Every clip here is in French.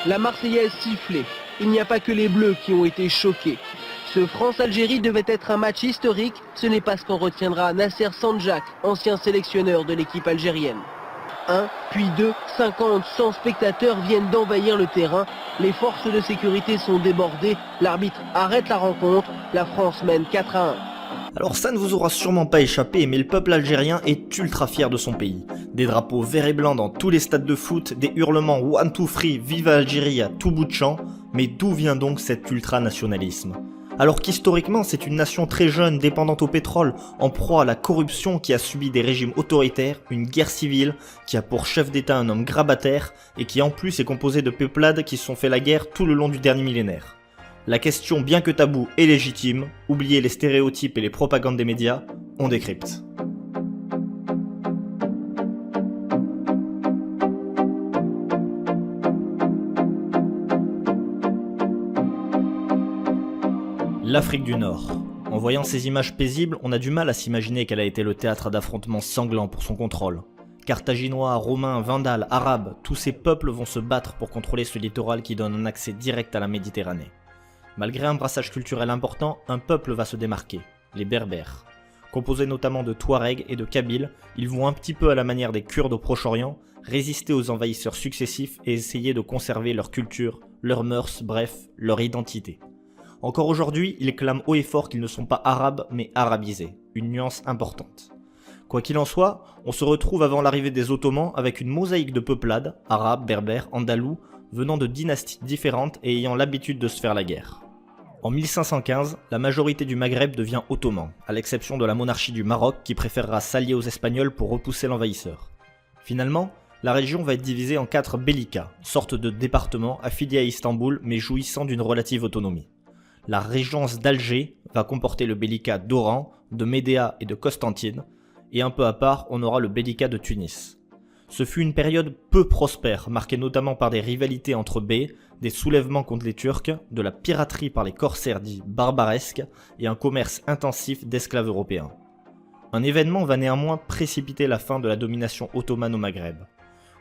La Marseillaise sifflée. Il n'y a pas que les Bleus qui ont été choqués. Ce France-Algérie devait être un match historique, ce n'est pas ce qu'en retiendra Nasser Sanjak, ancien sélectionneur de l'équipe algérienne. 1, puis 2, 50, 100 spectateurs viennent d'envahir le terrain. Les forces de sécurité sont débordées, l'arbitre arrête la rencontre, la France mène 4-1. Alors ça ne vous aura sûrement pas échappé, mais le peuple algérien est ultra fier de son pays. Des drapeaux verts et blancs dans tous les stades de foot, des hurlements « One, two, free, vive Algérie » à tout bout de champ. Mais d'où vient donc cet ultranationalisme ? Alors qu'historiquement c'est une nation très jeune, dépendante au pétrole, en proie à la corruption, qui a subi des régimes autoritaires, une guerre civile, qui a pour chef d'état un homme grabataire, et qui en plus est composé de peuplades qui se sont fait la guerre tout le long du dernier millénaire. La question, bien que taboue, est légitime. Oubliez les stéréotypes et les propagandes des médias, on décrypte. L'Afrique du Nord. En voyant ces images paisibles, on a du mal à s'imaginer qu'elle a été le théâtre d'affrontements sanglants pour son contrôle. Carthaginois, Romains, Vandales, Arabes, tous ces peuples vont se battre pour contrôler ce littoral qui donne un accès direct à la Méditerranée. Malgré un brassage culturel important, un peuple va se démarquer, les Berbères. Composés notamment de Touaregs et de Kabyles, ils vont un petit peu à la manière des Kurdes au Proche-Orient, résister aux envahisseurs successifs et essayer de conserver leur culture, leurs mœurs, bref, leur identité. Encore aujourd'hui, ils clament haut et fort qu'ils ne sont pas arabes mais arabisés, une nuance importante. Quoi qu'il en soit, on se retrouve avant l'arrivée des Ottomans avec une mosaïque de peuplades, arabes, berbères, andalous, venant de dynasties différentes et ayant l'habitude de se faire la guerre. En 1515, la majorité du Maghreb devient ottoman, à l'exception de la monarchie du Maroc qui préférera s'allier aux Espagnols pour repousser l'envahisseur. Finalement, la région va être divisée en 4 bellicats, sorte de départements affiliés à Istanbul mais jouissant d'une relative autonomie. La régence d'Alger va comporter le bellicat d'Oran, de Médéa et de Constantine, et un peu à part, on aura le bellicat de Tunis. Ce fut une période peu prospère, marquée notamment par des rivalités entre bey, des soulèvements contre les Turcs, de la piraterie par les corsaires dits barbaresques et un commerce intensif d'esclaves européens. Un événement va néanmoins précipiter la fin de la domination ottomane au Maghreb.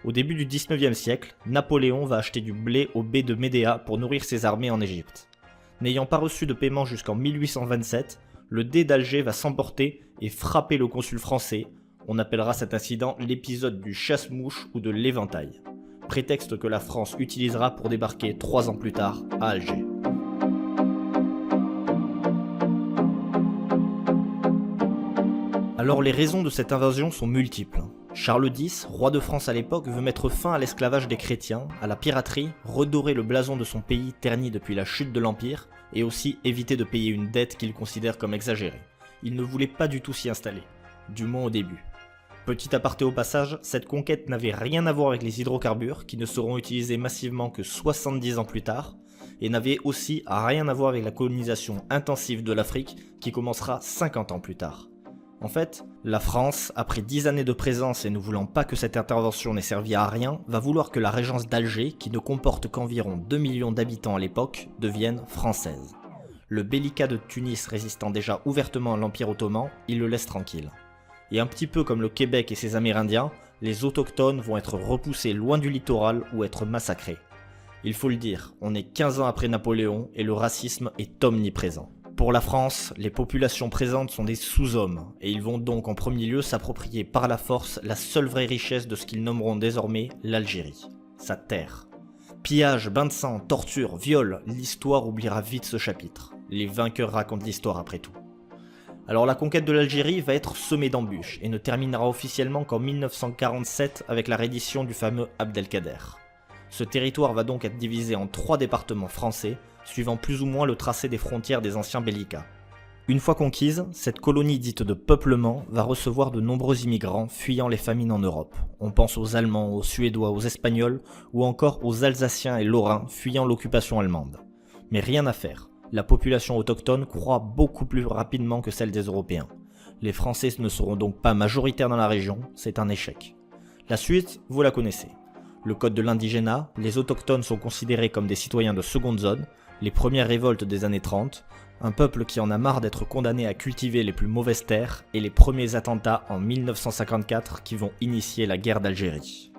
Au début du 19e siècle, Napoléon va acheter du blé au bey de Médéa pour nourrir ses armées en Égypte. N'ayant pas reçu de paiement jusqu'en 1827, le dey d'Alger va s'emporter et frapper le consul français. On appellera cet incident l'épisode du chasse-mouche ou de l'éventail, prétexte que la France utilisera pour débarquer 3 ans plus tard à Alger. Alors les raisons de cette invasion sont multiples. Charles X, roi de France à l'époque, veut mettre fin à l'esclavage des chrétiens, à la piraterie, redorer le blason de son pays terni depuis la chute de l'Empire, et aussi éviter de payer une dette qu'il considère comme exagérée. Il ne voulait pas du tout s'y installer, du moins au début. Petit aparté au passage, cette conquête n'avait rien à voir avec les hydrocarbures, qui ne seront utilisés massivement que 70 ans plus tard, et n'avait aussi rien à voir avec la colonisation intensive de l'Afrique, qui commencera 50 ans plus tard. En fait, la France, après 10 années de présence et ne voulant pas que cette intervention n'ait servi à rien, va vouloir que la régence d'Alger, qui ne comporte qu'environ 2 millions d'habitants à l'époque, devienne française. Le bellicat de Tunis résistant déjà ouvertement à l'Empire ottoman, il le laisse tranquille. Et un petit peu comme le Québec et ses Amérindiens, les autochtones vont être repoussés loin du littoral ou être massacrés. Il faut le dire, on est 15 ans après Napoléon et le racisme est omniprésent. Pour la France, les populations présentes sont des sous-hommes, et ils vont donc en premier lieu s'approprier par la force la seule vraie richesse de ce qu'ils nommeront désormais l'Algérie, sa terre. Pillage, bain de sang, torture, viol, l'histoire oubliera vite ce chapitre. Les vainqueurs racontent l'histoire après tout. Alors la conquête de l'Algérie va être semée d'embûches, et ne terminera officiellement qu'en 1947 avec la reddition du fameux Abdelkader. Ce territoire va donc être divisé en 3 départements français, suivant plus ou moins le tracé des frontières des anciens bellicats. Une fois conquise, cette colonie dite de peuplement va recevoir de nombreux immigrants fuyant les famines en Europe. On pense aux Allemands, aux Suédois, aux Espagnols ou encore aux Alsaciens et Lorrains fuyant l'occupation allemande. Mais rien à faire, la population autochtone croît beaucoup plus rapidement que celle des Européens. Les Français ne seront donc pas majoritaires dans la région, c'est un échec. La suite, vous la connaissez. Le code de l'indigénat, les autochtones sont considérés comme des citoyens de seconde zone, les premières révoltes des années 30, un peuple qui en a marre d'être condamné à cultiver les plus mauvaises terres, et les premiers attentats en 1954 qui vont initier la guerre d'Algérie.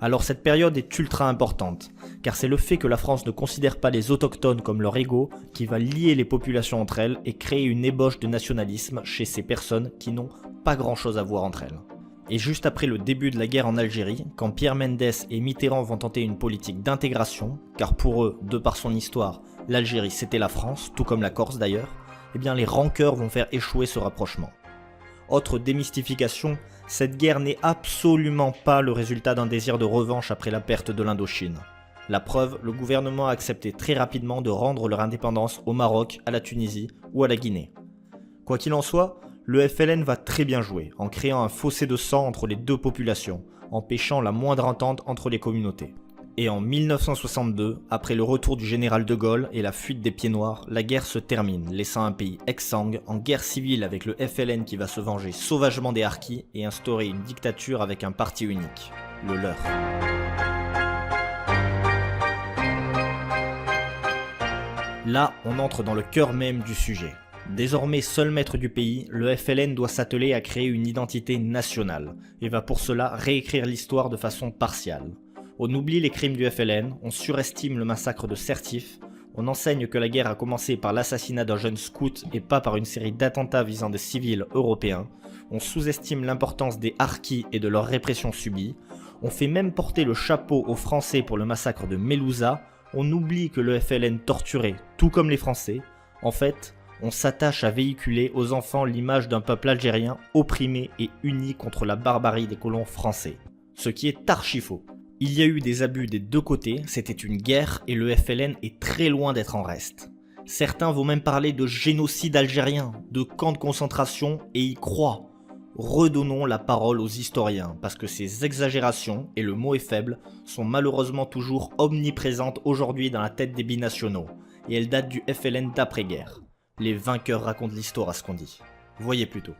Alors cette période est ultra importante, car c'est le fait que la France ne considère pas les autochtones comme leurs égaux qui va lier les populations entre elles et créer une ébauche de nationalisme chez ces personnes qui n'ont pas grand chose à voir entre elles. Et juste après le début de la guerre en Algérie, quand Pierre Mendès et Mitterrand vont tenter une politique d'intégration, car pour eux, de par son histoire, l'Algérie c'était la France, tout comme la Corse d'ailleurs, eh bien les rancœurs vont faire échouer ce rapprochement. Autre démystification, cette guerre n'est absolument pas le résultat d'un désir de revanche après la perte de l'Indochine. La preuve, le gouvernement a accepté très rapidement de rendre leur indépendance au Maroc, à la Tunisie ou à la Guinée. Quoi qu'il en soit, le FLN va très bien jouer, en créant un fossé de sang entre les deux populations, empêchant la moindre entente entre les communautés. Et en 1962, après le retour du général de Gaulle et la fuite des Pieds Noirs, la guerre se termine, laissant un pays exsangue en guerre civile avec le FLN qui va se venger sauvagement des Harkis et instaurer une dictature avec un parti unique, le leur. Là, on entre dans le cœur même du sujet. Désormais seul maître du pays, le FLN doit s'atteler à créer une identité nationale, et va pour cela réécrire l'histoire de façon partiale. On oublie les crimes du FLN, on surestime le massacre de Sertif, on enseigne que la guerre a commencé par l'assassinat d'un jeune scout et pas par une série d'attentats visant des civils européens, on sous-estime l'importance des Harkis et de leur répression subie, on fait même porter le chapeau aux Français pour le massacre de Melouza, on oublie que le FLN torturait, tout comme les Français. En fait, on s'attache à véhiculer aux enfants l'image d'un peuple algérien opprimé et uni contre la barbarie des colons français. Ce qui est archi faux. Il y a eu des abus des deux côtés, c'était une guerre et le FLN est très loin d'être en reste. Certains vont même parler de génocide algérien, de camp de concentration et y croient. Redonnons la parole aux historiens, parce que ces exagérations, et le mot est faible, sont malheureusement toujours omniprésentes aujourd'hui dans la tête des binationaux, et elles datent du FLN d'après-guerre. Les vainqueurs racontent l'histoire à ce qu'on dit. Voyez plutôt.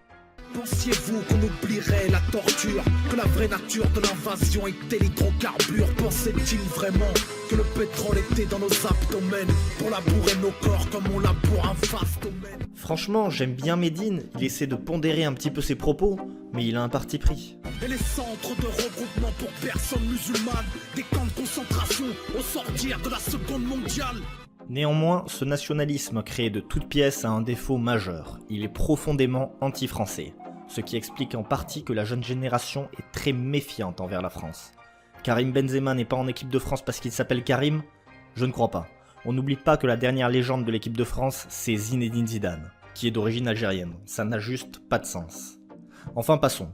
Pensiez-vous qu'on oublierait la torture, que la vraie nature de l'invasion était l'hydrocarbure? Pensait-il vraiment que le pétrole était dans nos abdomens pour labourer nos corps comme on laboure un vaste domaine? Franchement, j'aime bien Médine, il essaie de pondérer un petit peu ses propos, mais il a un parti pris. Et les centres de regroupement pour personnes musulmanes, des camps de concentration au sortir de la Seconde mondiale. Néanmoins, ce nationalisme créé de toutes pièces a un défaut majeur, il est profondément anti-français, ce qui explique en partie que la jeune génération est très méfiante envers la France. Karim Benzema n'est pas en équipe de France parce qu'il s'appelle Karim? Je ne crois pas. On n'oublie pas que la dernière légende de l'équipe de France, c'est Zinedine Zidane, qui est d'origine algérienne, ça n'a juste pas de sens. Enfin passons.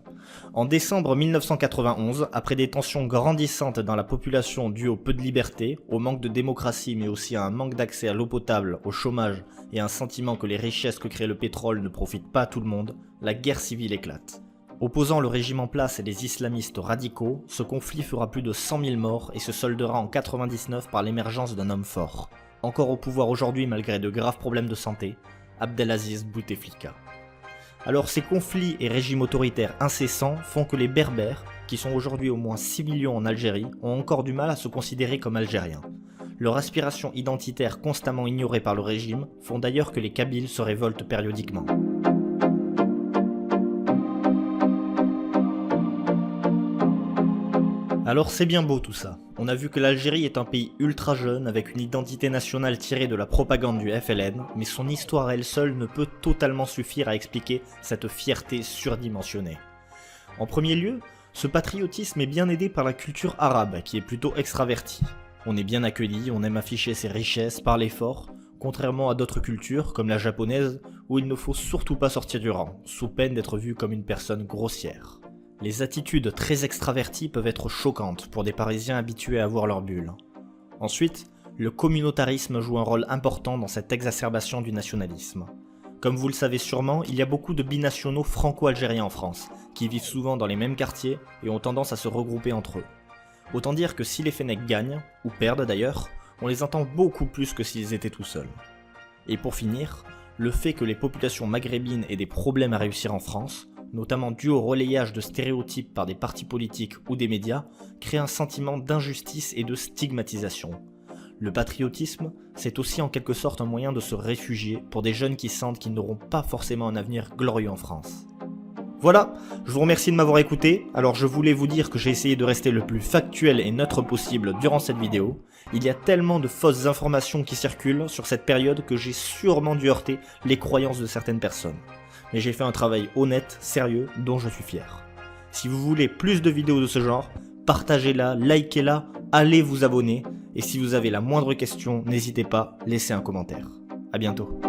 En décembre 1991, après des tensions grandissantes dans la population dues au peu de liberté, au manque de démocratie mais aussi à un manque d'accès à l'eau potable, au chômage et à un sentiment que les richesses que crée le pétrole ne profitent pas à tout le monde, la guerre civile éclate. Opposant le régime en place et les islamistes radicaux, ce conflit fera plus de 100 000 morts et se soldera en 1999 par l'émergence d'un homme fort. Encore au pouvoir aujourd'hui malgré de graves problèmes de santé, Abdelaziz Bouteflika. Alors ces conflits et régimes autoritaires incessants font que les Berbères, qui sont aujourd'hui au moins 6 millions en Algérie, ont encore du mal à se considérer comme algériens. Leur aspiration identitaire constamment ignorée par le régime font d'ailleurs que les Kabyles se révoltent périodiquement. Alors c'est bien beau tout ça. On a vu que l'Algérie est un pays ultra jeune avec une identité nationale tirée de la propagande du FLN, mais son histoire à elle seule ne peut totalement suffire à expliquer cette fierté surdimensionnée. En premier lieu, ce patriotisme est bien aidé par la culture arabe qui est plutôt extravertie. On est bien accueilli, on aime afficher ses richesses, parler fort, contrairement à d'autres cultures comme la japonaise où il ne faut surtout pas sortir du rang, sous peine d'être vu comme une personne grossière. Les attitudes très extraverties peuvent être choquantes pour des Parisiens habitués à voir leur bulle. Ensuite, le communautarisme joue un rôle important dans cette exacerbation du nationalisme. Comme vous le savez sûrement, il y a beaucoup de binationaux franco-algériens en France, qui vivent souvent dans les mêmes quartiers et ont tendance à se regrouper entre eux. Autant dire que si les Fennecs gagnent, ou perdent d'ailleurs, on les entend beaucoup plus que s'ils étaient tout seuls. Et pour finir, le fait que les populations maghrébines aient des problèmes à réussir en France, notamment dû au relayage de stéréotypes par des partis politiques ou des médias, crée un sentiment d'injustice et de stigmatisation. Le patriotisme, c'est aussi en quelque sorte un moyen de se réfugier pour des jeunes qui sentent qu'ils n'auront pas forcément un avenir glorieux en France. Voilà, je vous remercie de m'avoir écouté. Alors je voulais vous dire que j'ai essayé de rester le plus factuel et neutre possible durant cette vidéo. Il y a tellement de fausses informations qui circulent sur cette période que j'ai sûrement dû heurter les croyances de certaines personnes. Mais j'ai fait un travail honnête, sérieux, dont je suis fier. Si vous voulez plus de vidéos de ce genre, partagez-la, likez-la, allez vous abonner. Et si vous avez la moindre question, n'hésitez pas, laissez un commentaire. A bientôt.